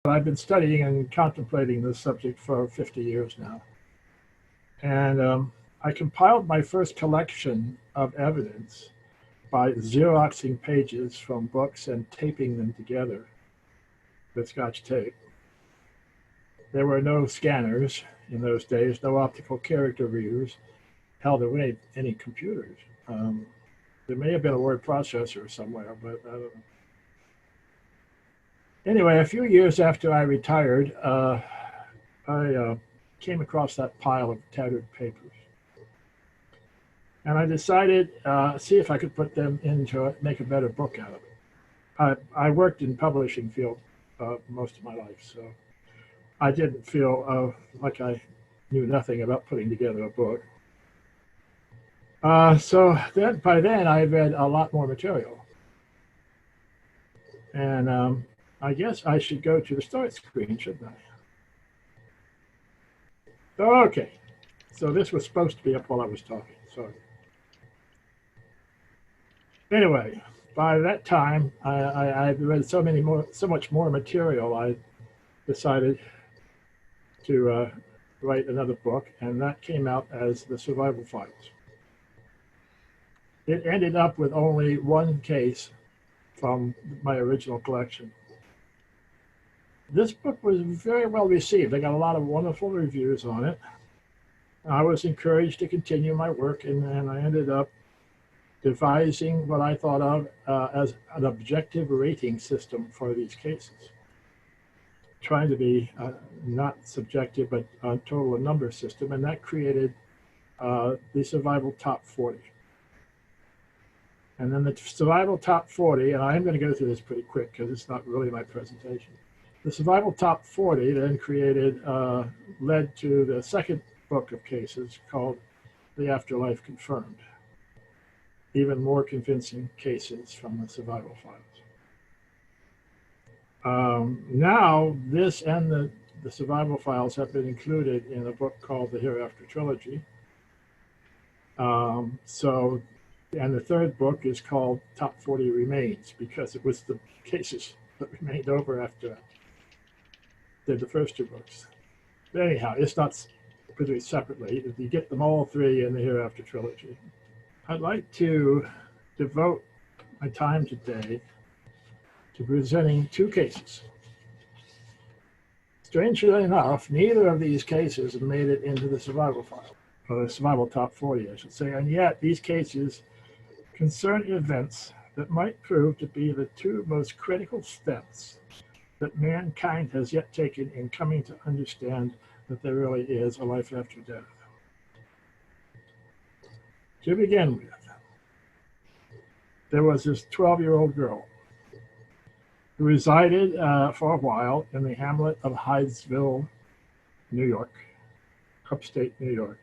I've been studying and contemplating this subject for 50 years now. And I compiled my first collection of evidence by Xeroxing pages from books and taping them together with Scotch tape. There were no scanners in those days, no optical character readers held away any computers. There may have been a word processor somewhere, but I don't know. Anyway, a few years after I retired, I came across that pile of tattered papers. And I decided, see if I could put them into it, make a better book out of it. I worked in publishing field most of my life, so I didn't feel like I knew nothing about putting together a book. So by then I read a lot more material. And I guess I should go to the start screen, shouldn't I? Okay, so this was supposed to be up while I was talking, sorry. Anyway, by that time, I read so much more material, I decided to write another book, and that came out as The Survival Files. It ended up with only one case from my original collection. This book was very well received. I got a lot of wonderful reviews on it. I was encouraged to continue my work, and I ended up devising what I thought of as an objective rating system for these cases. Trying to be not subjective, but a total number system, and that created the Survival Top 40. And then the Survival Top 40, and I am going to go through this pretty quick because it's not really my presentation. The Survival Top 40 then led to the second book of cases called The Afterlife Confirmed. Even more convincing cases from the Survival Files. Now, this and the Survival Files have been included in a book called the Hereafter Trilogy. And the third book is called Top 40 Remains, because it was the cases that remained over after I did the first two books. But anyhow, it's not produced separately. You get them all three in the Hereafter Trilogy. I'd like to devote my time today to presenting two cases. Strangely enough, neither of these cases have made it into the Survival File, or the Survival Top 40, I should say, and yet these cases concern events that might prove to be the two most critical steps that mankind has yet taken in coming to understand that there really is a life after death. To begin with, there was this 12-year-old girl who resided for a while in the hamlet of Hydesville, New York, upstate New York,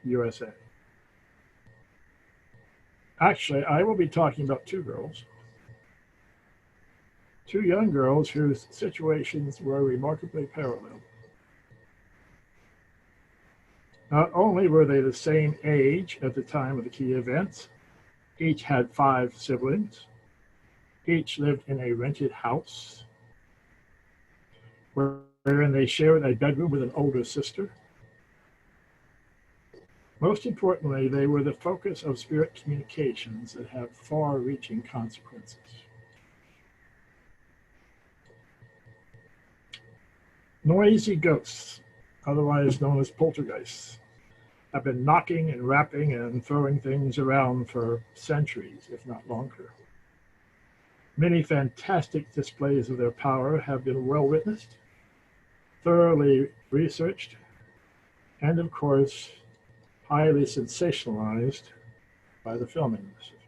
USA. Actually, I will be talking about two girls, two young girls whose situations were remarkably parallel. Not only were they the same age at the time of the key events, each had 5 siblings, each lived in a rented house, wherein they shared a bedroom with an older sister. Most importantly, they were the focus of spirit communications that have far-reaching consequences. Noisy ghosts, otherwise known as poltergeists, have been knocking and rapping and throwing things around for centuries, if not longer. Many fantastic displays of their power have been well witnessed, thoroughly researched, and of course, highly sensationalized by the film industry.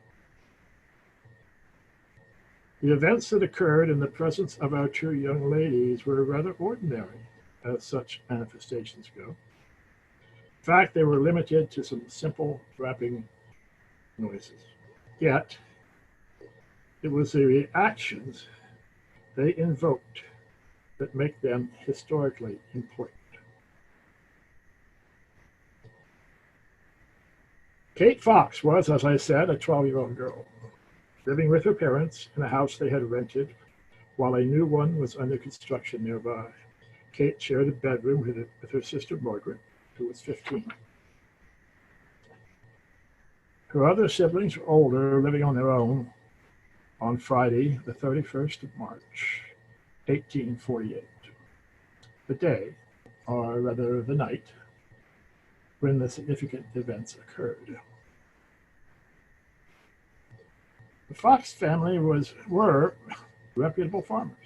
The events that occurred in the presence of our two young ladies were rather ordinary, as such manifestations go. In fact, they were limited to some simple rapping noises. Yet, it was the reactions they invoked that make them historically important. Kate Fox was, as I said, a 12-year-old girl, living with her parents in a house they had rented while a new one was under construction nearby. Kate shared a bedroom with her sister Margaret, who was 15. Her other siblings were older, living on their own on Friday, the 31st of March, 1848, the day, or rather the night, when the significant events occurred. The Fox family were reputable farmers,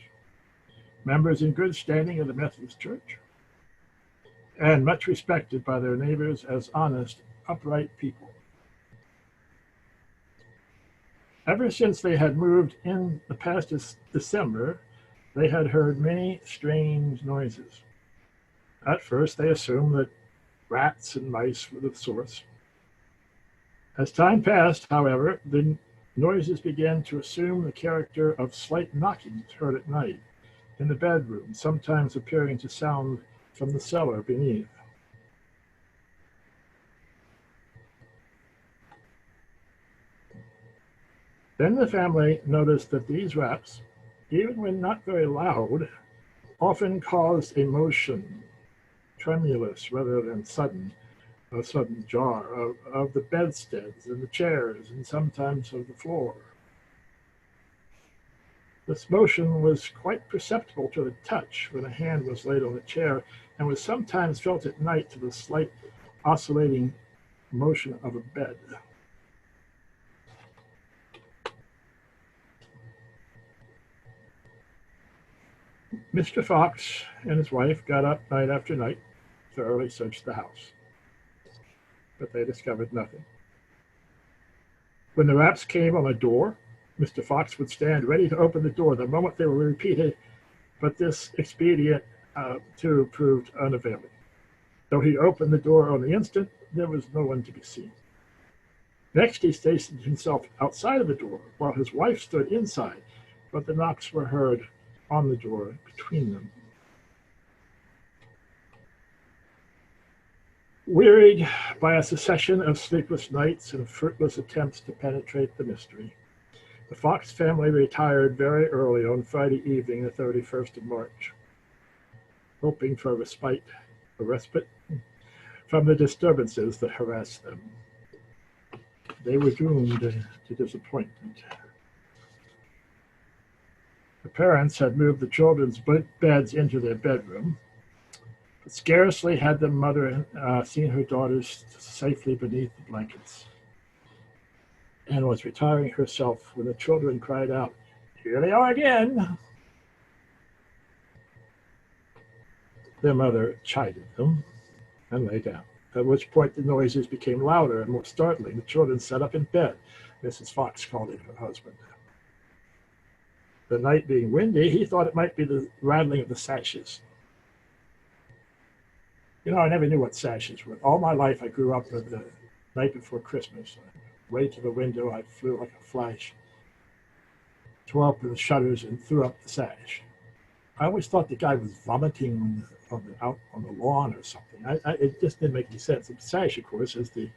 members in good standing of the Methodist Church, and much respected by their neighbors as honest, upright people. Ever since they had moved in the past December, they had heard many strange noises. At first, they assumed that rats and mice were the source. As time passed, however, the noises began to assume the character of slight knockings heard at night in the bedroom, sometimes appearing to sound from the cellar beneath. Then the family noticed that these raps, even when not very loud, often caused a motion, tremulous rather than sudden, a sudden jar of the bedsteads and the chairs and sometimes of the floor. This motion was quite perceptible to the touch when a hand was laid on a chair and was sometimes felt at night to the slight oscillating motion of a bed. Mr. Fox and his wife got up night after night, thoroughly searched the house, but they discovered nothing. When the raps came on the door, Mr. Fox would stand ready to open the door the moment they were repeated, but this expedient too proved unavailing. Though he opened the door on the instant, there was no one to be seen. Next, he stationed himself outside of the door while his wife stood inside, but the knocks were heard on the door between them. Wearied by a succession of sleepless nights and fruitless attempts to penetrate the mystery, the Fox family retired very early on Friday evening, the 31st of March, hoping for a respite from the disturbances that harassed them. They were doomed to disappointment. The parents had moved the children's beds into their bedroom, but scarcely had the mother seen her daughters safely beneath the blankets and was retiring herself when the children cried out, "Here they are again!" Their mother chided them and lay down, at which point the noises became louder and more startling. The children sat up in bed. Mrs. Fox called in her husband. The night being windy, he thought it might be the rattling of the sashes. You know, I never knew what sashes were. All my life, I grew up with the night before Christmas. Way to the window, I flew like a flash, tore open the shutters and threw up the sash. I always thought the guy was vomiting out on the lawn or something. It just didn't make any sense. The sash, of course, is the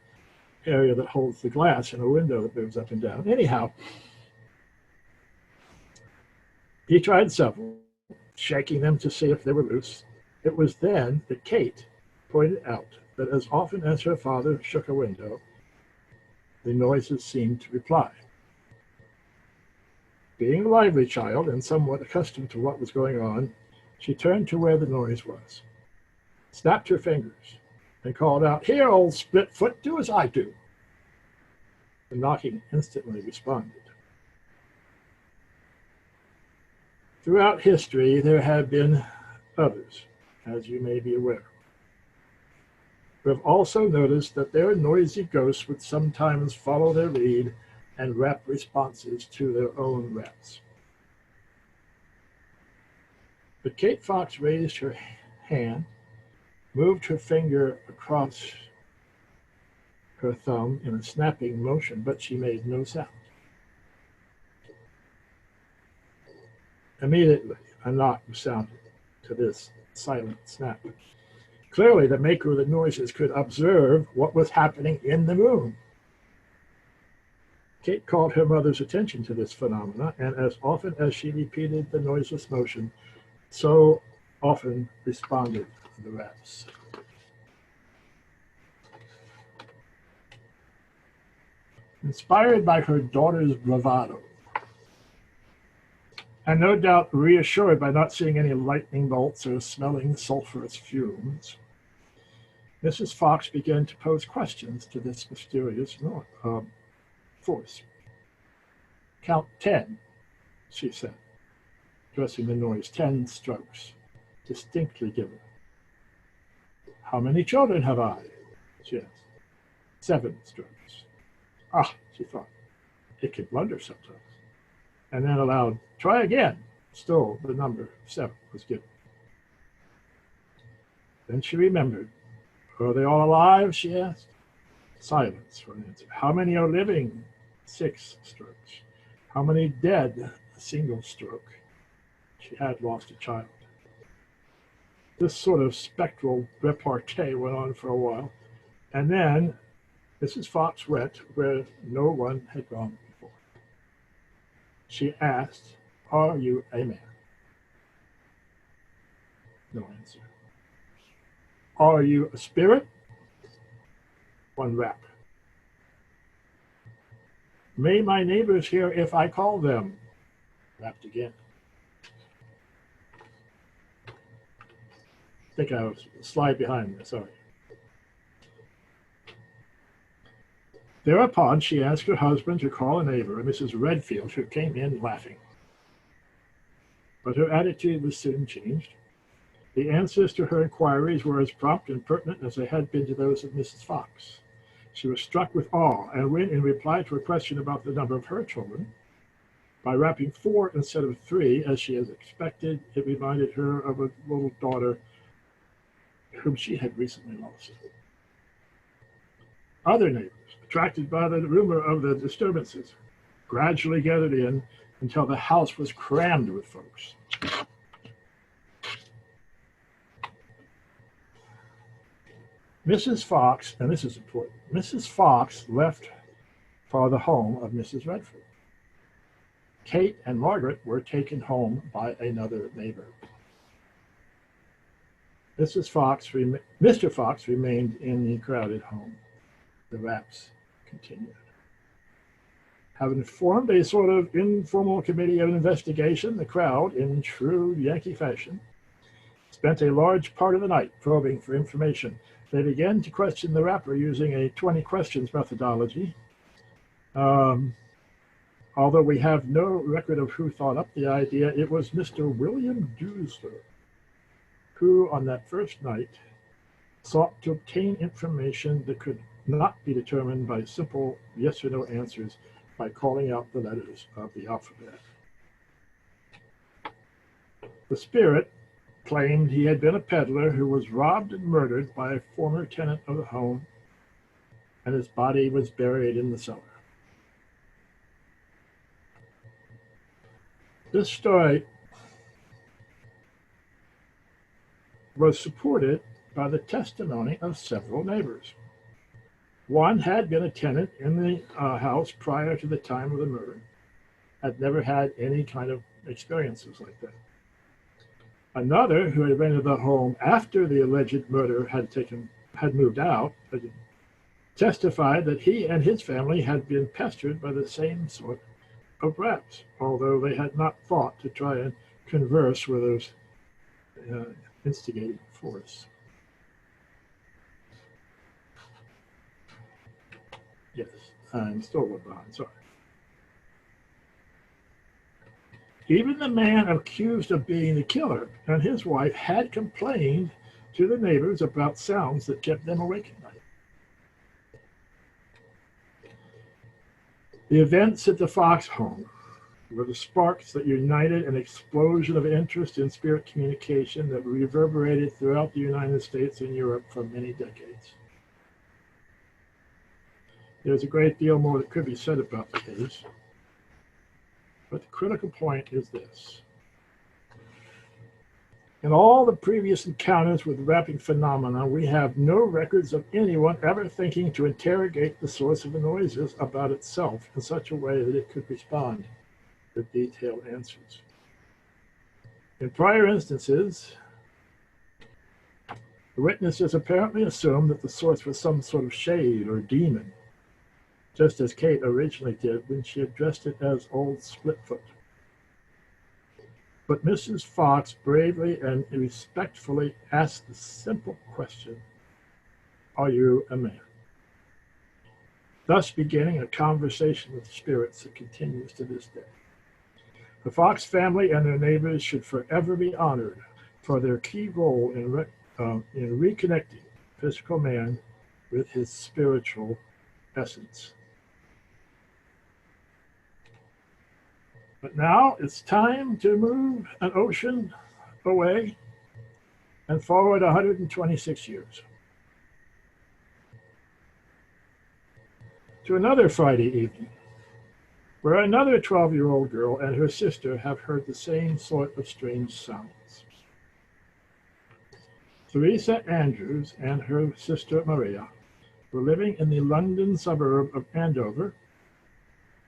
area that holds the glass in a window that moves up and down. Anyhow, he tried several, shaking them to see if they were loose. It was then that Kate pointed out that as often as her father shook a window, the noises seemed to reply. Being a lively child and somewhat accustomed to what was going on, she turned to where the noise was, snapped her fingers, and called out, "Here, old split foot, do as I do." The knocking instantly responded. Throughout history, there have been others, as you may be aware. We have also noticed that their noisy ghosts would sometimes follow their lead and rap responses to their own raps. But Kate Fox raised her hand, moved her finger across her thumb in a snapping motion, but she made no sound. Immediately, a knock sounded to this silent snap. Clearly, the maker of the noises could observe what was happening in the room. Kate called her mother's attention to this phenomena, and as often as she repeated the noiseless motion, so often responded the rats. Inspired by her daughter's bravado, and no doubt reassured by not seeing any lightning bolts or smelling sulfurous fumes, Mrs. Fox began to pose questions to this mysterious force. "Count 10, she said, addressing the noise. 10 strokes, distinctly given. "How many children have I?" she asked. 7 strokes. Ah, she thought, it can blunder sometimes. And then aloud, "Try again." Still, the number 7 was given. Then she remembered. "Are they all alive?" she asked. Silence for an answer. "How many are living?" 6 strokes. "How many dead?" A single stroke. She had lost a child. This sort of spectral repartee went on for a while, and then Mrs. Fox went where no one had gone before. She asked, "Are you a man?" No answer. "Are you a spirit?" One rap. "May my neighbors hear if I call them?" Rapped again. I think I was slide behind there, sorry. Thereupon she asked her husband to call a neighbor, Mrs. Redfield, who came in laughing. But her attitude was soon changed. The answers to her inquiries were as prompt and pertinent as they had been to those of Mrs. Fox. She was struck with awe, and when, in reply to a question about the number of her children, by rapping 4 instead of 3, as she had expected, it reminded her of a little daughter whom she had recently lost. Other neighbors, attracted by the rumor of the disturbances, gradually gathered in until the house was crammed with folks. Mrs. Fox, and this is important, Mrs. Fox left for the home of Mrs. Redfield. Kate and Margaret were taken home by another neighbor. Mr. Fox remained in the crowded home. The raps continued. Having formed a sort of informal committee of investigation, the crowd, in true Yankee fashion, spent a large part of the night probing for information. They began to question the rapper using a 20 questions methodology. Although we have no record of who thought up the idea, it was Mr. William Dewsler who, on that first night, sought to obtain information that could not be determined by simple yes or no answers by calling out the letters of the alphabet. The spirit claimed he had been a peddler who was robbed and murdered by a former tenant of the home, and his body was buried in the cellar. This story was supported by the testimony of several neighbors. One had been a tenant in the house prior to the time of the murder, had never had any kind of experiences like that. Another, who had rented the home after the alleged murder had moved out, testified that he and his family had been pestered by the same sort of rats, although they had not thought to try and converse with those instigating force. Yes, I'm still a little behind, sorry. Even the man accused of being the killer and his wife had complained to the neighbors about sounds that kept them awake at night. The events at the Fox home were the sparks that united an explosion of interest in spirit communication that reverberated throughout the United States and Europe for many decades. There's a great deal more that could be said about the case, but the critical point is this. In all the previous encounters with rapping phenomena, we have no records of anyone ever thinking to interrogate the source of the noises about itself in such a way that it could respond with detailed answers. In prior instances, the witnesses apparently assumed that the source was some sort of shade or demon, just as Kate originally did when she addressed it as Old Splitfoot. But Mrs. Fox bravely and respectfully asked the simple question, "Are you a man?" Thus beginning a conversation with spirits that continues to this day. The Fox family and their neighbors should forever be honored for their key role in reconnecting physical man with his spiritual essence. But now it's time to move an ocean away and forward 126 years to another Friday evening, where another 12-year-old girl and her sister have heard the same sort of strange sounds. Teresa Andrews and her sister Maria were living in the London suburb of Andover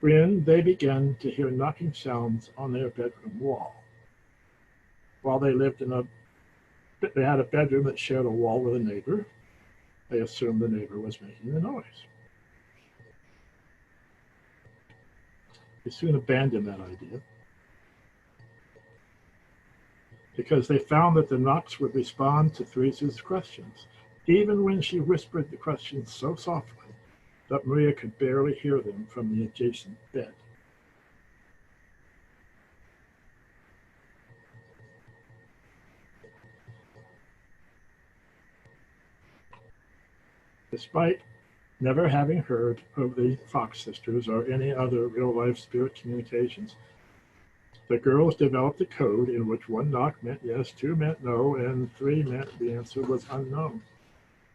when they began to hear knocking sounds on their bedroom wall. While they lived they had a bedroom that shared a wall with a neighbor. They assumed the neighbor was making the noise. They soon abandoned that idea because they found that the knocks would respond to Teresa's questions, even when she whispered the questions so softly that Maria could barely hear them from the adjacent bed. Despite never having heard of the Fox sisters or any other real-life spirit communications, the girls developed a code in which one knock meant yes, two meant no, and three meant the answer was unknown.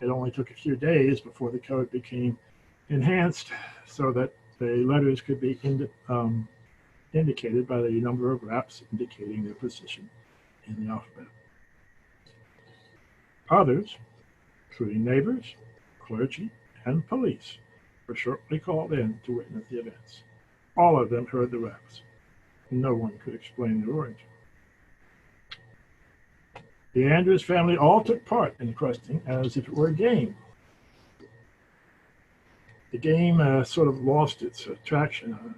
It only took a few days before the code became enhanced so that the letters could be indicated by the number of raps indicating their position in the alphabet. Others, including neighbors, clergy, and police, were shortly called in to witness the events. All of them heard the raps. No one could explain their origin. The Andrews family all took part in questing as if it were a game. The game sort of lost its attraction,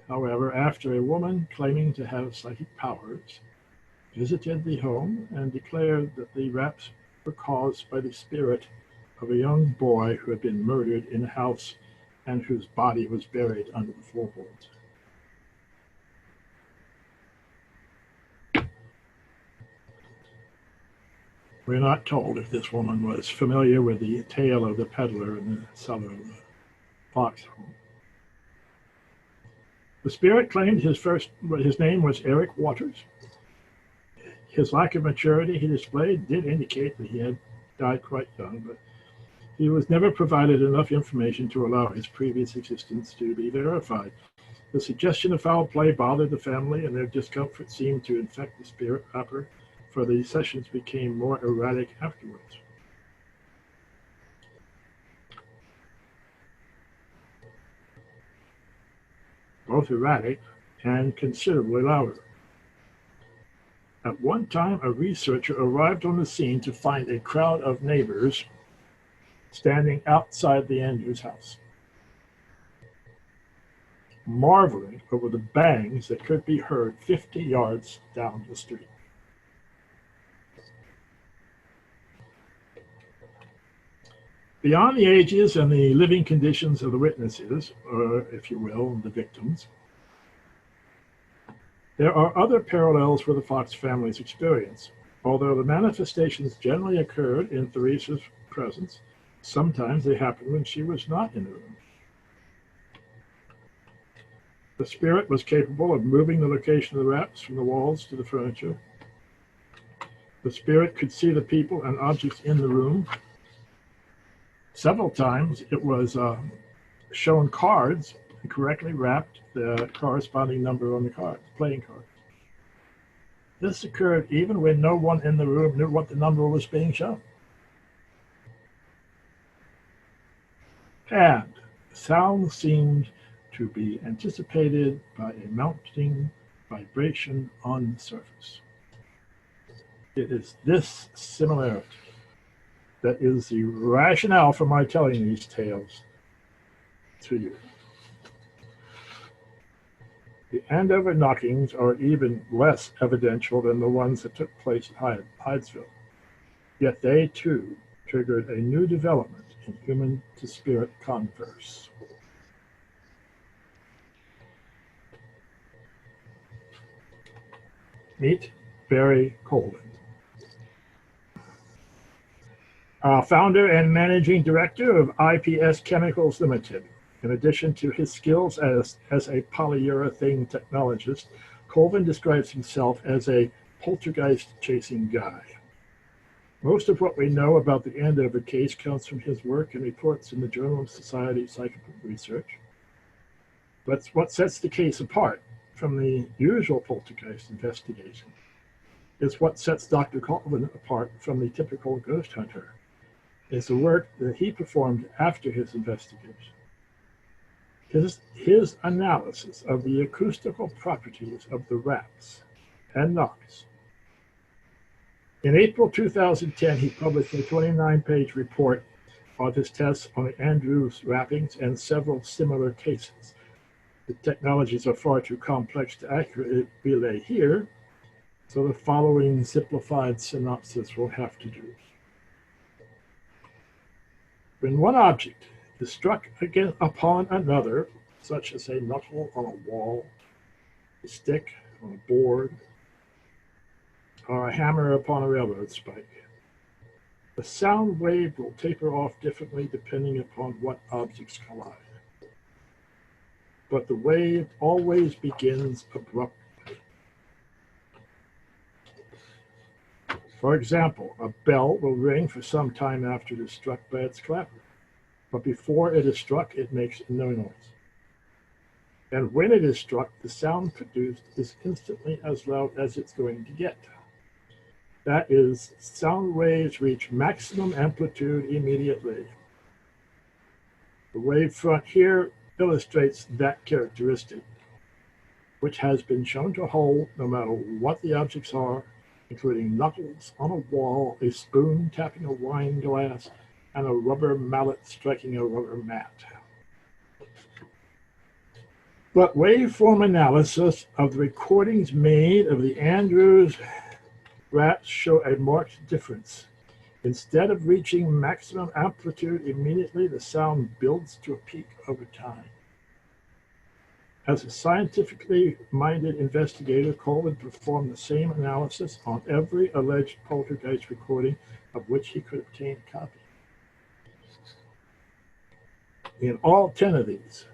however, after a woman claiming to have psychic powers visited the home and declared that the raps were caused by the spirit of a young boy who had been murdered in a house and whose body was buried under the floorboards. We're not told if this woman was familiar with the tale of the peddler in the cellar of the Fox home. The spirit claimed his name was Eric Waters. His lack of maturity he displayed did indicate that he had died quite young, but he was never provided enough information to allow his previous existence to be verified. The suggestion of foul play bothered the family, and their discomfort seemed to infect the spirit rapper, for the sessions became more erratic afterwards. Both erratic and considerably louder. At one time, a researcher arrived on the scene to find a crowd of neighbors standing outside the Andrews house, marveling over the bangs that could be heard 50 yards down the street. Beyond the ages and the living conditions of the witnesses, or if you will, the victims, there are other parallels for the Fox family's experience. Although the manifestations generally occurred in Teresa's presence, sometimes they happened when she was not in the room. The spirit was capable of moving the location of the raps from the walls to the furniture. The spirit could see the people and objects in the room. Several times it was shown cards and correctly wrapped the corresponding number on the card, playing card. This occurred even when no one in the room knew what the number was being shown. And sound seemed to be anticipated by a mounting vibration on the surface. It is this similarity that is the rationale for my telling these tales to you. The Andover knockings are even less evidential than the ones that took place at Hydesville. Yet they, too, triggered a new development in human-to-spirit converse. Meet Barry Coleman, founder and managing director of IPS Chemicals Limited. In addition to his skills as a polyurethane technologist, Colvin describes himself as a poltergeist-chasing guy. Most of what we know about the Andover case comes from his work and reports in the Journal of Society of Psychical Research. But what sets the case apart from the usual poltergeist investigation is what sets Dr. Colvin apart from the typical ghost hunter, is the work that he performed after his investigation. His analysis of the acoustical properties of the raps and knocks. In April 2010, he published a 29-page report of his tests on the Andrews rappings and several similar cases. The technologies are far too complex to accurately relay here, so the following simplified synopsis will have to do. When one object is struck again upon another, such as a knuckle on a wall, a stick on a board, or a hammer upon a railroad spike, the sound wave will taper off differently depending upon what objects collide. But the wave always begins abruptly. For example, a bell will ring for some time after it is struck by its clapper, but before it is struck, it makes no noise. And when it is struck, the sound produced is instantly as loud as it's going to get. That is, sound waves reach maximum amplitude immediately. The wave front here illustrates that characteristic, which has been shown to hold no matter what the objects are, including knuckles on a wall, a spoon tapping a wine glass, and a rubber mallet striking a rubber mat. But waveform analysis of the recordings made of the Andrews raps show a marked difference. Instead of reaching maximum amplitude immediately, the sound builds to a peak over time. As a scientifically minded investigator, Coleman performed the same analysis on every alleged poltergeist recording of which he could obtain a copy. In all 10 of these,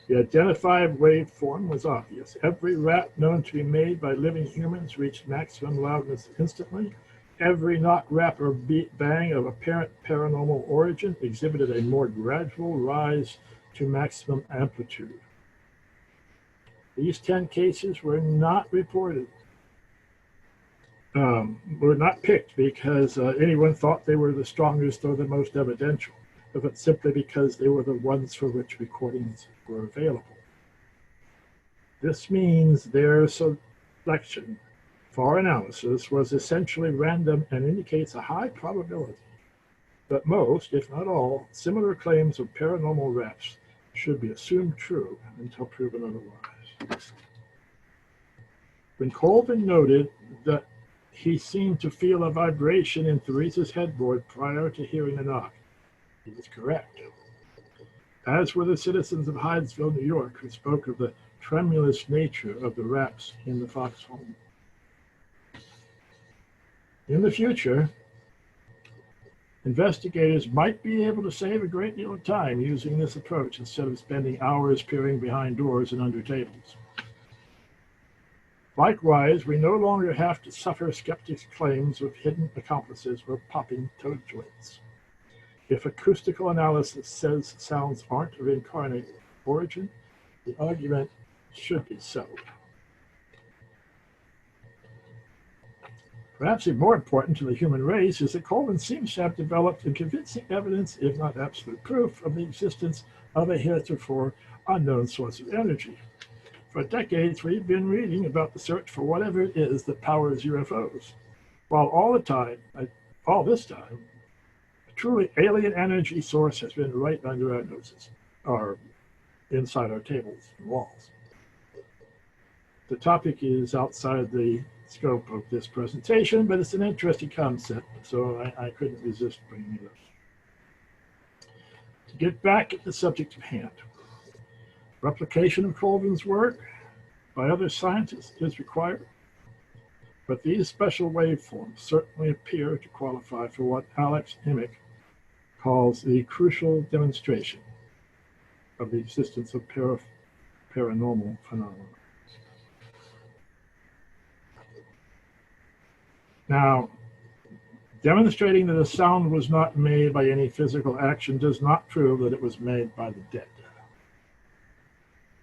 the identified waveform was obvious. Every rap known to be made by living humans reached maximum loudness instantly. Every knock, rap, or bang of apparent paranormal origin exhibited a more gradual rise to maximum amplitude. These 10 cases were not reported, were not picked because anyone thought they were the strongest or the most evidential, but simply because they were the ones for which recordings were available. This means their selection for analysis was essentially random and indicates a high probability that most, if not all, similar claims of paranormal raps should be assumed true until proven otherwise. When Colvin noted that he seemed to feel a vibration in Teresa's headboard prior to hearing the knock, he was correct. As were the citizens of Hydesville, New York, who spoke of the tremulous nature of the raps in the Fox home. In the future, investigators might be able to save a great deal of time using this approach instead of spending hours peering behind doors and under tables. Likewise, we no longer have to suffer skeptics' claims of hidden accomplices or popping toe joints. If acoustical analysis says sounds aren't of incarnate origin, the argument should be so. Perhaps even more important to the human race is that Coleman seems to have developed convincing evidence, if not absolute proof, of the existence of a heretofore unknown source of energy. For decades, we've been reading about the search for whatever it is that powers UFOs, while all this time, a truly alien energy source has been right under our noses, or inside our tables and walls. The topic is outside the scope of this presentation, but it's an interesting concept, so I couldn't resist bringing it up. To get back at the subject at hand, replication of Coleman's work by other scientists is required, but these special waveforms certainly appear to qualify for what Alex Emick calls the crucial demonstration of the existence of paranormal phenomena. Now, demonstrating that a sound was not made by any physical action does not prove that it was made by the dead.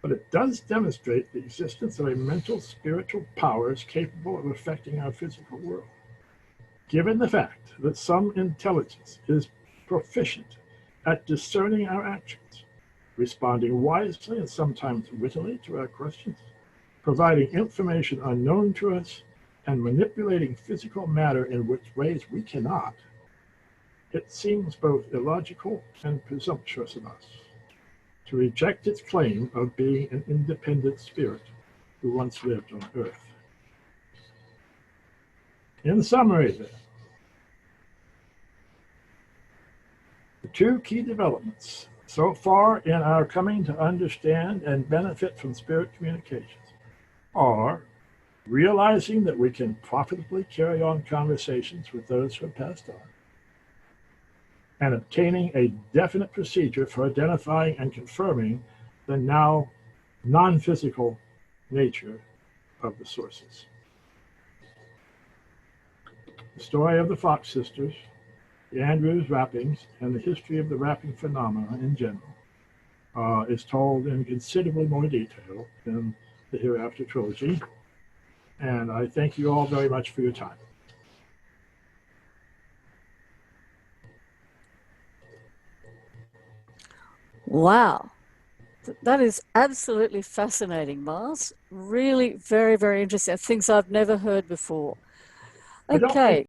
But it does demonstrate the existence of a mental, spiritual powers capable of affecting our physical world. Given the fact that some intelligence is proficient at discerning our actions, responding wisely and sometimes wittily to our questions, providing information unknown to us, and manipulating physical matter in which ways we cannot, it seems both illogical and presumptuous of us to reject its claim of being an independent spirit who once lived on Earth. In summary, then, the two key developments so far in our coming to understand and benefit from spirit communications are realizing that we can profitably carry on conversations with those who have passed on, and obtaining a definite procedure for identifying and confirming the now non-physical nature of the sources. The story of the Fox sisters, the Andrews rappings, and the history of the rapping phenomena in general is told in considerably more detail in the Hereafter trilogy. And I thank you all very much for your time. Wow. That is absolutely fascinating, Mars. Really very, very interesting. Things I've never heard before. Okay.